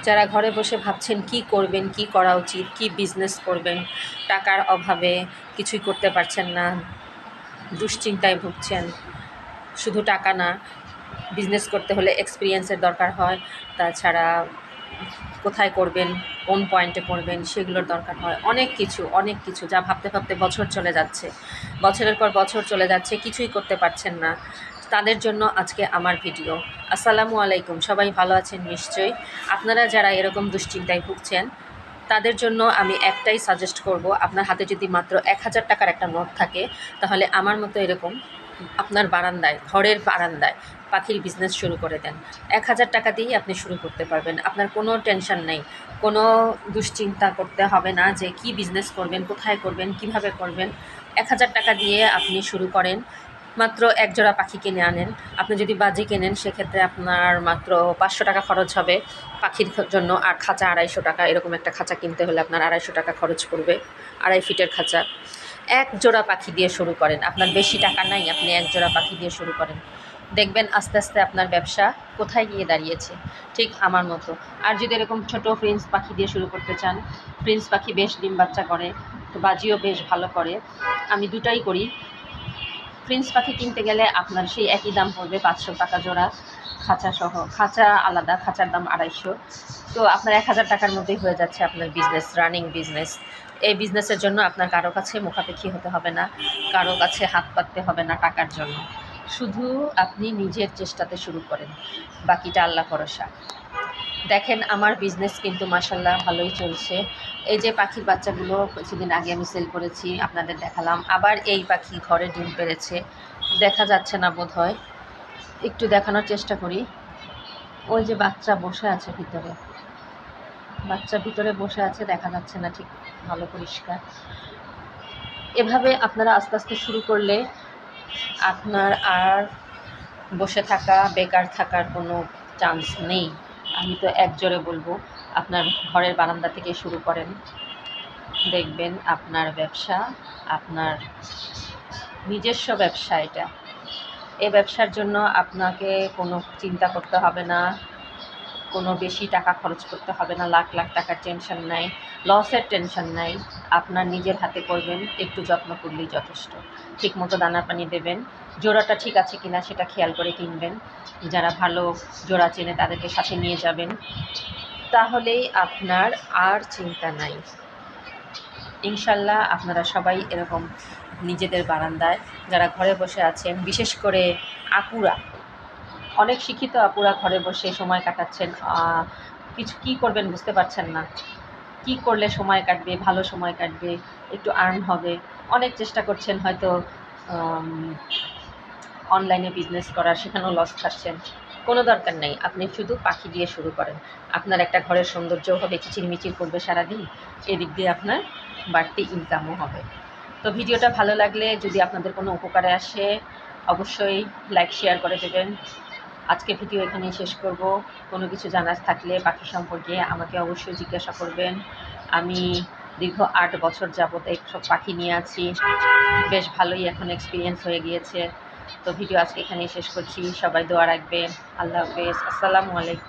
যারা ঘরে বসে ভাবছেন কি করবেন, কি করা উচিত, কি বিজনেস করবেন, টাকার অভাবে কিছুই করতে পারছেন না, দুশ্চিন্তায় ভুগছেন। শুধু টাকা না, বিজনেস করতে হলে এক্সপিরিয়েন্সের দরকার হয়, তাছাড়া কোথায় করবেন, কোন পয়েন্টে করবেন সেগুলোর দরকার হয়। অনেক কিছু যা ভাবতে ভাবতে বছর চলে যাচ্ছে, বছরের পর বছর চলে যাচ্ছে, কিছুই করতে পারছেন না। তাদের জন্য আজকে আমার ভিডিও। আসসালামু আলাইকুম, সবাই ভালো আছেন নিশ্চয়ই। আপনারা যারা এরকম দুশ্চিন্তায় ভুগছেন তাদের জন্য আমি একটাই সাজেস্ট করব, আপনার হাতে যদি মাত্র 1000 টাকার একটা নোট থাকে, তাহলে আমার মতো এরকম আপনার বারান্দায়, ঘরের বারান্দায় পাখির বিজনেস শুরু করে দেন। 1000 টাকা দিয়েই আপনি শুরু করতে পারবেন। আপনার কোনো টেনশন নেই, কোনো দুশ্চিন্তা করতে হবে না যে কি বিজনেস করবেন, কোথায় করবেন, কিভাবে করবেন। 1000 টাকা দিয়ে আপনি শুরু করেন। মাত্র এক জোড়া পাখি কিনে আনেন। আপনি যদি বাজি কেনেন সেক্ষেত্রে আপনার মাত্র 500 টাকা খরচ হবে পাখির জন্য, আর খাঁচা 250 টাকা। এরকম একটা খাঁচা কিনতে হলে আপনার 250 টাকা খরচ পড়বে, 2.5 ফিটের খাঁচা। এক জোড়া পাখি দিয়ে শুরু করেন, আপনার বেশি টাকা নাই, আপনি এক জোড়া পাখি দিয়ে শুরু করেন। দেখবেন আস্তে আস্তে আপনার ব্যবসা কোথায় গিয়ে দাঁড়িয়েছে, ঠিক আমার মতো। আর যদি এরকম ছোটো প্রিন্স পাখি দিয়ে শুরু করতে চান, প্রিন্স পাখি বেশ ডিম বাচ্চা করে, তো বাজিও বেশ ভালো করে। আমি দুটাই করি। প্রিন্স পাখি কিনতে গেলে আপনার সেই একই দাম পড়বে 500 টাকা জোড়া, খাঁচা সহ। খাঁচা আলাদা, খাঁচার দাম 250। তো আপনার 1000 টাকার মধ্যেই হয়ে যাচ্ছে আপনার বিজনেস, রানিং বিজনেস। এই বিজনেসের জন্য আপনার কারো কাছে মুখাপেক্ষি হতে হবে না, কারো কাছে হাত পাততে হবে না টাকার জন্য। শুধু আপনি নিজের চেষ্টাতে শুরু করেন, বাকিটা আল্লাহ ভরসা। দেখেন আমার বিজনেস কিন্তু মাশাল্লাহ ভালোই চলছে। এই যে পাখির বাচ্চাগুলো কিছুদিন আগে আমি সেল করেছি, আপনাদের দেখালাম। আবার এই পাখি ঘরে ডিম পেড়েছে, দেখা যাচ্ছে না বোধ হয়, একটু দেখানোর চেষ্টা করি। ওই যে বাচ্চা বসে আছে ভিতরে, বাচ্চা ভিতরে বসে আছে, দেখা যাচ্ছে না ঠিক ভালো পরিষ্কার। এভাবে আপনারা আস্তে আস্তে শুরু করলে আপনার আর বসে থাকা, বেকার থাকার কোনো চান্স নেই। আমি তো একজোরে বলবো, আপনার ঘরের বারান্দা থেকে শুরু করেন, দেখবেন আপনার ব্যবসা, আপনার নিজস্ব ব্যবসা এটা। এই ব্যবসার জন্য আপনাকে কোনো চিন্তা করতে হবে না, কোনো বেশি টাকা খরচ করতে হবে না, লাখ লাখ টাকার টেনশন নাই, লসের টেনশন নাই। আপনার নিজের হাতে করবেন, একটু যত্ন করলেই যথেষ্ট। ঠিকমতো দানা পানি দেবেন, জোড়াটা ঠিক আছে কিনা সেটা খেয়াল করে কিনবেন। যারা ভালো জোড়া চেনে তাদেরকে সাথে নিয়ে যাবেন, তাহলেই আপনার আর চিন্তা নাই। ইনশাল্লাহ আপনারা সবাই এরকম নিজেদের বারান্দায়, যারা ঘরে বসে আছেন, বিশেষ করে আপুরা, অনেক শিক্ষিত আপুরা ঘরে বসে সময় কাটাচ্ছেন, কিছু কী করবেন বুঝতে পারছেন না, কি করলে সময় কাটবে, ভালো সময় কাটবে, একটু আর্ন হবে। অনেক চেষ্টা করছেন হয়তো অনলাইনে বিজনেস করার, সেখানেও লস খাচ্ছেন। কোনো দরকার নেই, আপনি শুধু পাখি দিয়ে শুরু করেন। আপনার একটা ঘরের সৌন্দর্যও হবে, কিচিরমিচির করবে সারাদিন, এদিক দিয়ে আপনার বাড়তি ইনকামও হবে। তো ভিডিওটা ভালো লাগলে, যদি আপনাদের কোনো উপকারে আসে, অবশ্যই লাইক শেয়ার করে দেবেন। আজকে ভিডিও এখানেই শেষ করব। কোনো কিছু জানার থাকলে পাখি সম্পর্কে আমাকে অবশ্যই জিজ্ঞাসা করবেন। আমি দীর্ঘ 8 বছর যাবত এইসব পাখি নিয়ে আছি, বেশ ভালোই এখন এক্সপিরিয়েন্স হয়ে গিয়েছে। তো ভিডিও আজকে এখানেই শেষ করছি। সবাই দোয়া রাখবেন। আল্লাহ হাফেজ, আসসালামু আলাইকুম।